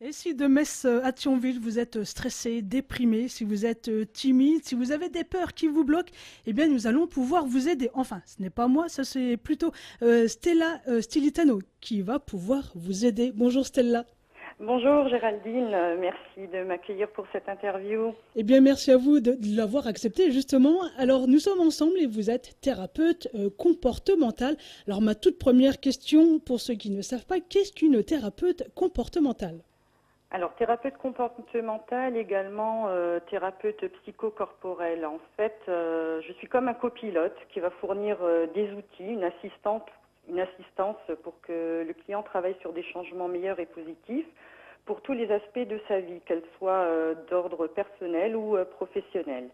Et si de Metz à Thionville, vous êtes stressé, déprimé, si vous êtes timide, si vous avez des peurs qui vous bloquent, eh bien nous allons pouvoir vous aider. Enfin, ce n'est pas moi, ça c'est plutôt Stella Stilitano qui va pouvoir vous aider. Bonjour Stella. Bonjour Géraldine, merci de m'accueillir pour cette interview. Eh bien merci à vous de l'avoir accepté justement. Alors nous sommes ensemble et vous êtes thérapeute comportementale. Alors ma toute première question pour ceux qui ne savent pas, qu'est-ce qu'une thérapeute comportementale? Alors thérapeute comportemental, également thérapeute psychocorporel. En fait, je suis comme un copilote qui va fournir des outils, une assistance pour que le client travaille sur des changements meilleurs et positifs pour tous les aspects de sa vie, qu'elle soit d'ordre personnel ou professionnel.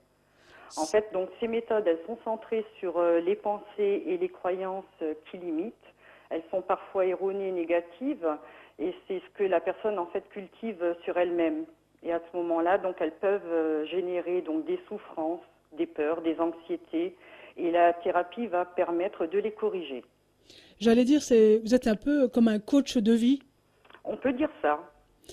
En fait, donc ces méthodes, elles sont centrées sur les pensées et les croyances qui limitent. Elles sont parfois erronées et négatives, et c'est ce que la personne en fait cultive sur elle-même. Et à ce moment-là, donc elles peuvent générer donc des souffrances, des peurs, des anxiétés, et la thérapie va permettre de les corriger. J'allais dire, vous êtes un peu comme un coach de vie. On peut dire ça,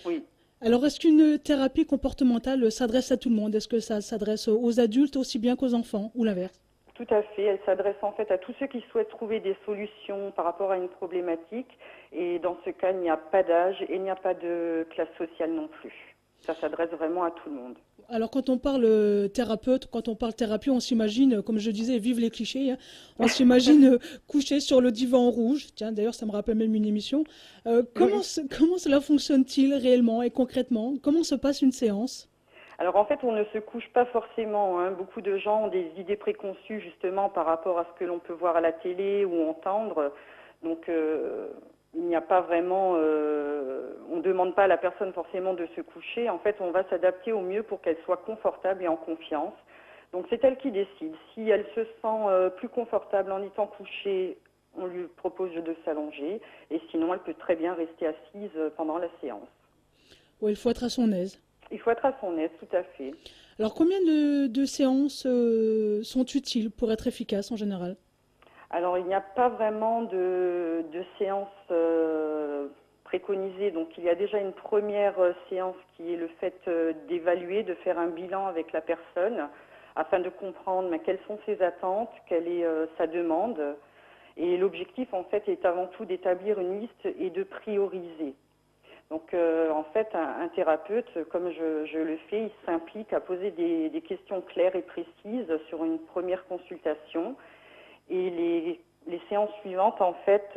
oui. Alors, est-ce qu'une thérapie comportementale s'adresse à tout le monde? Est-ce que ça s'adresse aux adultes aussi bien qu'aux enfants ou l'inverse? Tout à fait. Elle s'adresse en fait à tous ceux qui souhaitent trouver des solutions par rapport à une problématique. Et dans ce cas, il n'y a pas d'âge et il n'y a pas de classe sociale non plus. Ça s'adresse vraiment à tout le monde. Alors, quand on parle thérapeute, quand on parle thérapie, on s'imagine, comme je disais, vive les clichés, hein, on s'imagine couché sur le divan rouge. Tiens, d'ailleurs, ça me rappelle même une émission. Oui. Comment cela fonctionne-t-il réellement et concrètement? Comment se passe une séance? Alors en fait, on ne se couche pas forcément, hein. Beaucoup de gens ont des idées préconçues justement par rapport à ce que l'on peut voir à la télé ou entendre. Donc il n'y a pas vraiment, on ne demande pas à la personne forcément de se coucher. En fait, on va s'adapter au mieux pour qu'elle soit confortable et en confiance. Donc c'est elle qui décide. Si elle se sent plus confortable en étant couchée, on lui propose de s'allonger. Et sinon, elle peut très bien rester assise pendant la séance. Oui, il faut être à son aise. Il faut être à son aise, tout à fait. Alors, combien de séances sont utiles pour être efficaces en général? Alors, il n'y a pas vraiment de séance préconisée. Donc, il y a déjà une première séance qui est le fait d'évaluer, de faire un bilan avec la personne afin de comprendre quelles sont ses attentes, quelle est sa demande. Et l'objectif, en fait, est avant tout d'établir une liste et de prioriser. Donc, en fait, un thérapeute, comme je le fais, il s'implique à poser des questions claires et précises sur une première consultation. Et les séances suivantes, en fait,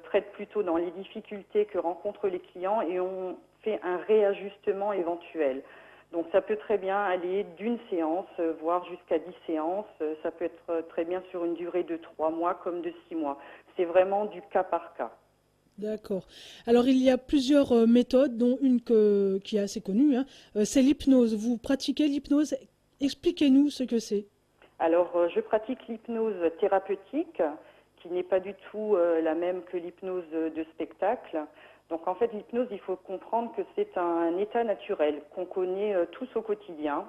traitent plutôt dans les difficultés que rencontrent les clients et on fait un réajustement éventuel. Donc ça peut très bien aller d'une séance, voire jusqu'à 10 séances. Ça peut être très bien sur une durée de 3 mois comme de 6 mois. C'est vraiment du cas par cas. D'accord. Alors, il y a plusieurs méthodes, dont une qui est assez connue, hein. C'est l'hypnose. Vous pratiquez l'hypnose? Expliquez-nous ce que c'est. Alors, je pratique l'hypnose thérapeutique, qui n'est pas du tout la même que l'hypnose de spectacle. Donc, en fait, l'hypnose, il faut comprendre que c'est un état naturel qu'on connaît tous au quotidien.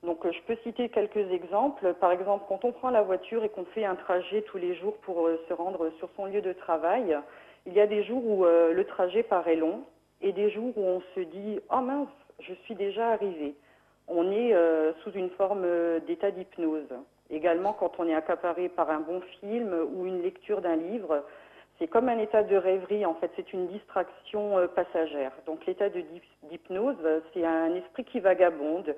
Donc, je peux citer quelques exemples. Par exemple, quand on prend la voiture et qu'on fait un trajet tous les jours pour se rendre sur son lieu de travail, il y a des jours où le trajet paraît long et des jours où on se dit « Oh mince, je suis déjà arrivé ». On est sous une forme d'état d'hypnose. Également, quand on est accaparé par un bon film ou une lecture d'un livre, c'est comme un état de rêverie. En fait, c'est une distraction passagère. Donc, l'état d'hypnose, c'est un esprit qui vagabonde,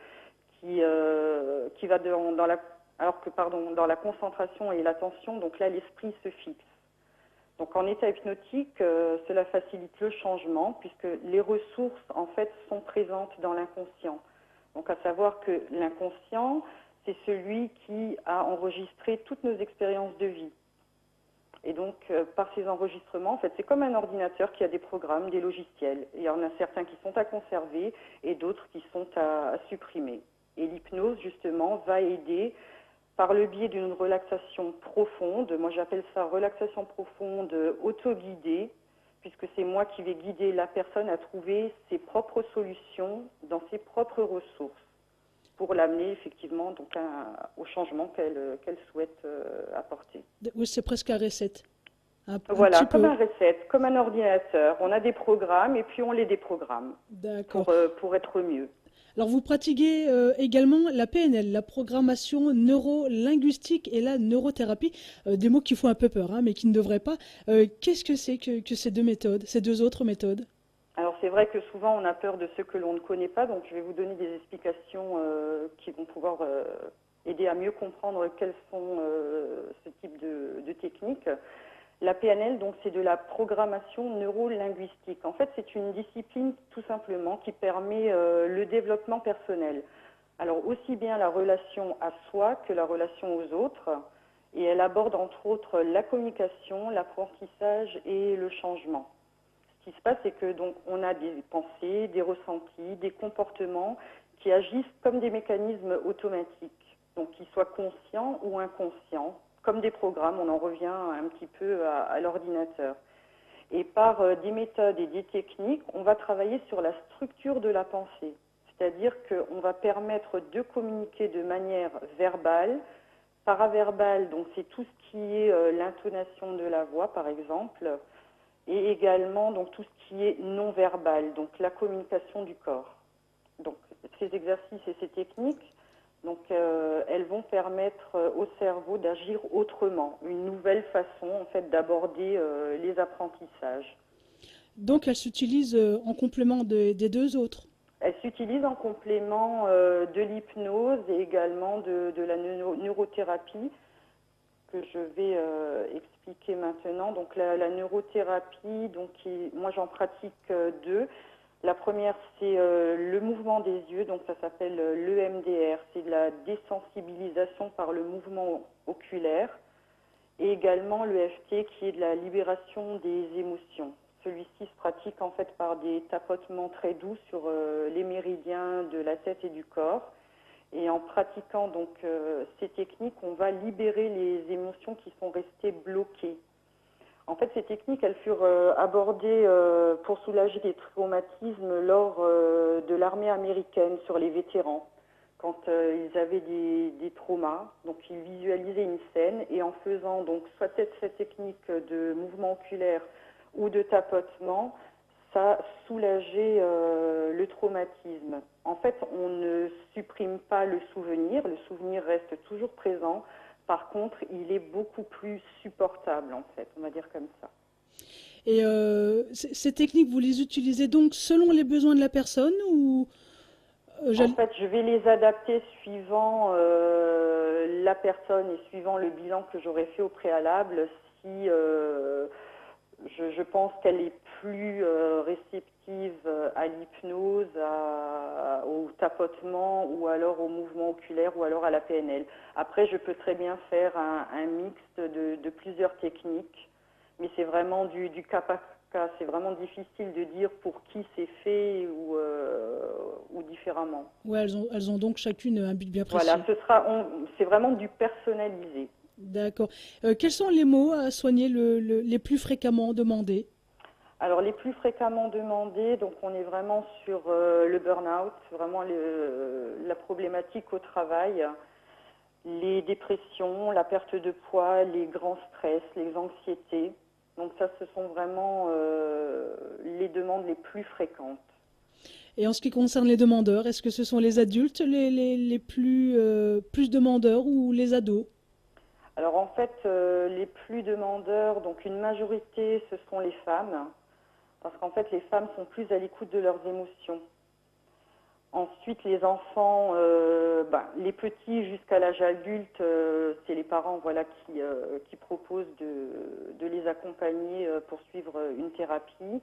qui va dans la, alors que, pardon, dans la concentration et l'attention. Donc là, l'esprit se fixe. Donc, en état hypnotique, cela facilite le changement puisque les ressources, en fait, sont présentes dans l'inconscient. Donc, à savoir que l'inconscient, c'est celui qui a enregistré toutes nos expériences de vie. Et donc, par ces enregistrements, en fait, c'est comme un ordinateur qui a des programmes, des logiciels. Il y en a certains qui sont à conserver et d'autres qui sont à supprimer. Et l'hypnose, justement, va aider par le biais d'une relaxation profonde. Moi, j'appelle ça relaxation profonde autoguidée, puisque c'est moi qui vais guider la personne à trouver ses propres solutions dans ses propres ressources pour l'amener effectivement donc au changement qu'elle souhaite apporter. Oui, c'est presque un reset. un Voilà, petit comme peu. un reset, comme un ordinateur. On a des programmes et puis on les déprogramme D'accord. pour être mieux. Alors vous pratiquez également la PNL, la programmation neuro-linguistique et la neurothérapie, des mots qui font un peu peur, hein, mais qui ne devraient pas. Qu'est-ce que c'est que ces deux méthodes, ces deux autres méthodes? Alors c'est vrai que souvent on a peur de ce que l'on ne connaît pas, donc je vais vous donner des explications qui vont pouvoir aider à mieux comprendre quels sont ce type de techniques. La PNL, donc, c'est de la programmation neuro-linguistique. En fait, c'est une discipline tout simplement qui permet le développement personnel. Alors, aussi bien la relation à soi que la relation aux autres. Et elle aborde entre autres la communication, l'apprentissage et le changement. Ce qui se passe, c'est que donc on a des pensées, des ressentis, des comportements qui agissent comme des mécanismes automatiques, donc qu'ils soient conscients ou inconscients, comme des programmes. On en revient un petit peu à l'ordinateur. Et par des méthodes et des techniques, on va travailler sur la structure de la pensée. C'est-à-dire qu'on va permettre de communiquer de manière verbale, paraverbale, donc c'est tout ce qui est l'intonation de la voix, par exemple, et également donc tout ce qui est non verbal, donc la communication du corps. Donc ces exercices et ces techniques, donc elles vont permettre au cerveau d'agir autrement, une nouvelle façon en fait d'aborder les apprentissages. Donc elles s'utilisent en complément des deux autres. Elles s'utilisent en complément de l'hypnose et également de la neurothérapie que je vais expliquer maintenant. Donc la neurothérapie, donc moi j'en pratique deux. La première, c'est le mouvement des yeux, donc ça s'appelle l'EMDR, c'est de la désensibilisation par le mouvement oculaire, et également l'EFT qui est de la libération des émotions. Celui-ci se pratique en fait par des tapotements très doux sur les méridiens de la tête et du corps. Et en pratiquant donc ces techniques, on va libérer les émotions qui sont restées bloquées. En fait, ces techniques, elles furent abordées pour soulager des traumatismes lors de l'armée américaine sur les vétérans. Quand ils avaient des traumas, donc ils visualisaient une scène et en faisant donc soit cette technique de mouvement oculaire ou de tapotement, ça soulageait le traumatisme. En fait, on ne supprime pas le souvenir reste toujours présent. Par contre, il est beaucoup plus supportable, en fait, on va dire comme ça. Et ces techniques, vous les utilisez donc selon les besoins de la personne ou En fait, je vais les adapter suivant la personne et suivant le bilan que j'aurais fait au préalable. Si je pense qu'elle est plus réceptive à l'hypnose, au tapotement ou alors au mouvement oculaire ou alors à la PNL. Après, je peux très bien faire un mixte de plusieurs techniques, mais c'est vraiment du cas par cas. C'est vraiment difficile de dire pour qui c'est fait ou différemment. ouais, elles ont donc chacune un but bien Voilà, précis. c'est vraiment du personnalisé. D'accord. Quels sont les mots à soigner les plus fréquemment demandés? Alors les plus fréquemment demandés, donc on est vraiment sur le burn-out, vraiment la problématique au travail, les dépressions, la perte de poids, les grands stress, les anxiétés. Donc ça, ce sont vraiment les demandes les plus fréquentes. Et en ce qui concerne les demandeurs, est-ce que ce sont les adultes les plus demandeurs ou les ados? Alors en fait, les plus demandeurs, donc une majorité, ce sont les femmes, parce qu'en fait, les femmes sont plus à l'écoute de leurs émotions. Ensuite, les enfants, les petits jusqu'à l'âge adulte, c'est les parents voilà, qui proposent de les accompagner pour suivre une thérapie.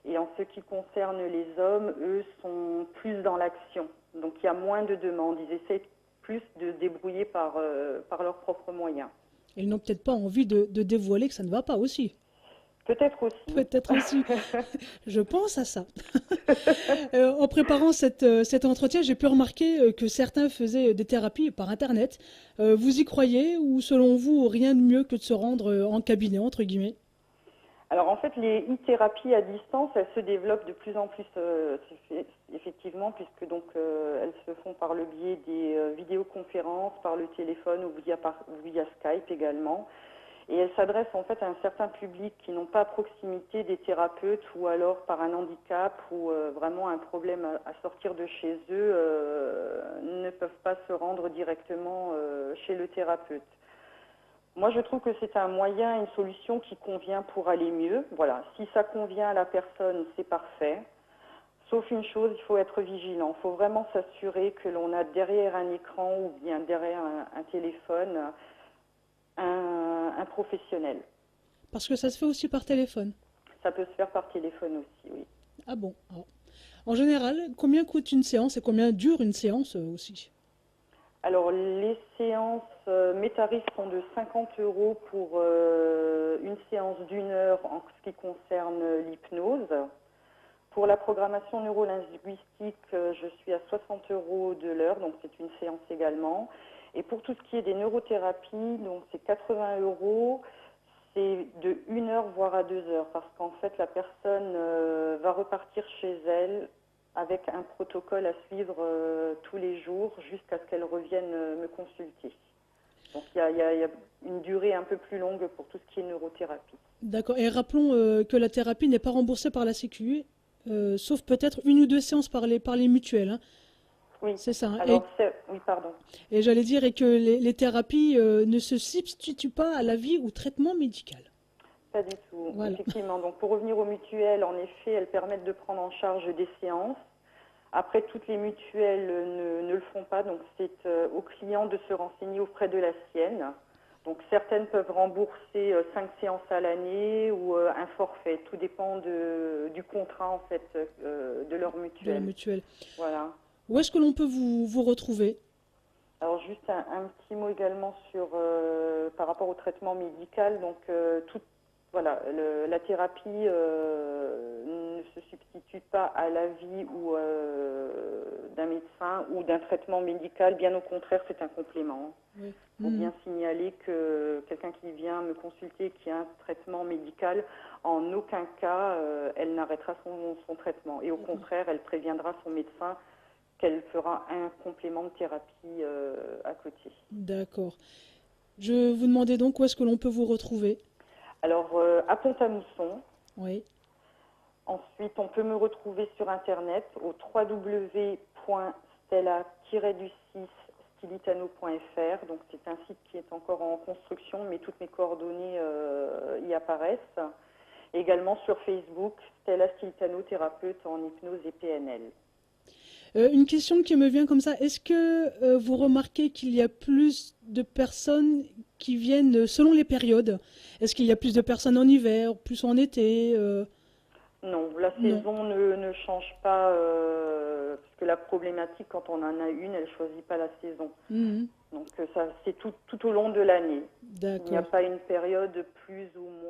Et en ce qui concerne les hommes, eux sont plus dans l'action. Donc il y a moins de demandes. Ils essaient plus de se débrouiller par leurs propres moyens. Ils n'ont peut-être pas envie de dévoiler que ça ne va pas aussi. Peut-être aussi. Peut-être aussi. Je pense à ça. En préparant cet entretien, j'ai pu remarquer que certains faisaient des thérapies par Internet. Vous y croyez ou selon vous, rien de mieux que de se rendre en cabinet, entre guillemets? Alors en fait, les e-thérapies à distance, elles se développent de plus en plus effectivement, puisque donc elles se font par le biais des vidéoconférences, par le téléphone ou via Skype également. Et elle s'adresse en fait à un certain public qui n'ont pas à proximité des thérapeutes ou alors par un handicap ou vraiment un problème à sortir de chez eux, ne peuvent pas se rendre directement chez le thérapeute. Moi, je trouve que c'est un moyen, une solution qui convient pour aller mieux. Voilà, si ça convient à la personne, c'est parfait. Sauf une chose, il faut être vigilant. Il faut vraiment s'assurer que l'on a derrière un écran ou bien derrière un téléphone un professionnel. Parce que ça se fait aussi par téléphone. Ça peut se faire par téléphone aussi, oui. Ah bon? Alors, en général, combien coûte une séance et combien dure une séance aussi? Alors, les séances, mes tarifs sont de 50 € pour une séance d'une heure en ce qui concerne l'hypnose. Pour la programmation neurolinguistique, je suis à 60 € de l'heure, donc c'est une séance également. Et pour tout ce qui est des neurothérapies, donc c'est 80 €, c'est de 1 heure voire à 2 heures, parce qu'en fait la personne va repartir chez elle avec un protocole à suivre tous les jours jusqu'à ce qu'elle revienne me consulter. Donc il y a une durée un peu plus longue pour tout ce qui est neurothérapie. D'accord. Et rappelons que la thérapie n'est pas remboursée par la Sécu, sauf peut-être une ou deux séances par les mutuelles, hein. Oui. C'est ça, hein. Alors, oui, pardon. Et j'allais dire et que les thérapies ne se substituent pas à l'avis ou traitement médical. Pas du tout, Voilà. effectivement. Donc pour revenir aux mutuelles, en effet, elles permettent de prendre en charge des séances. Après, toutes les mutuelles ne le font pas, donc c'est au client de se renseigner auprès de la sienne. Donc certaines peuvent rembourser 5 séances à l'année ou un forfait. Tout dépend du contrat en fait de leur De la mutuelle. mutuelle. Voilà. Où est-ce que l'on peut vous retrouver? Alors juste un petit mot également sur par rapport au traitement médical. Donc voilà, la thérapie ne se substitue pas à l'avis ou d'un médecin ou d'un traitement médical. Bien au contraire, c'est un complément. Oui. Il faut bien signaler que quelqu'un qui vient me consulter, qui a un traitement médical, en aucun cas, elle n'arrêtera son traitement. Et au contraire, elle préviendra son médecin qu'elle fera un complément de thérapie à côté. D'accord. Je vous demandais donc où est-ce que l'on peut vous retrouver? Alors, à Pont-à-Mousson. Oui. Ensuite, on peut me retrouver sur Internet au www.stella-du6stilitano.fr. Donc, c'est un site qui est encore en construction, mais toutes mes coordonnées y apparaissent. Également sur Facebook, Stella Stilitano, thérapeute en hypnose et PNL. Une question qui me vient comme ça, est-ce que vous remarquez qu'il y a plus de personnes qui viennent selon les périodes? Est-ce qu'il y a plus de personnes en hiver, plus en été? Non, la saison ne change pas, parce que la problématique, quand on en a une, elle ne choisit pas la saison. Donc ça, c'est tout au long de l'année. Il n'y a pas une période plus ou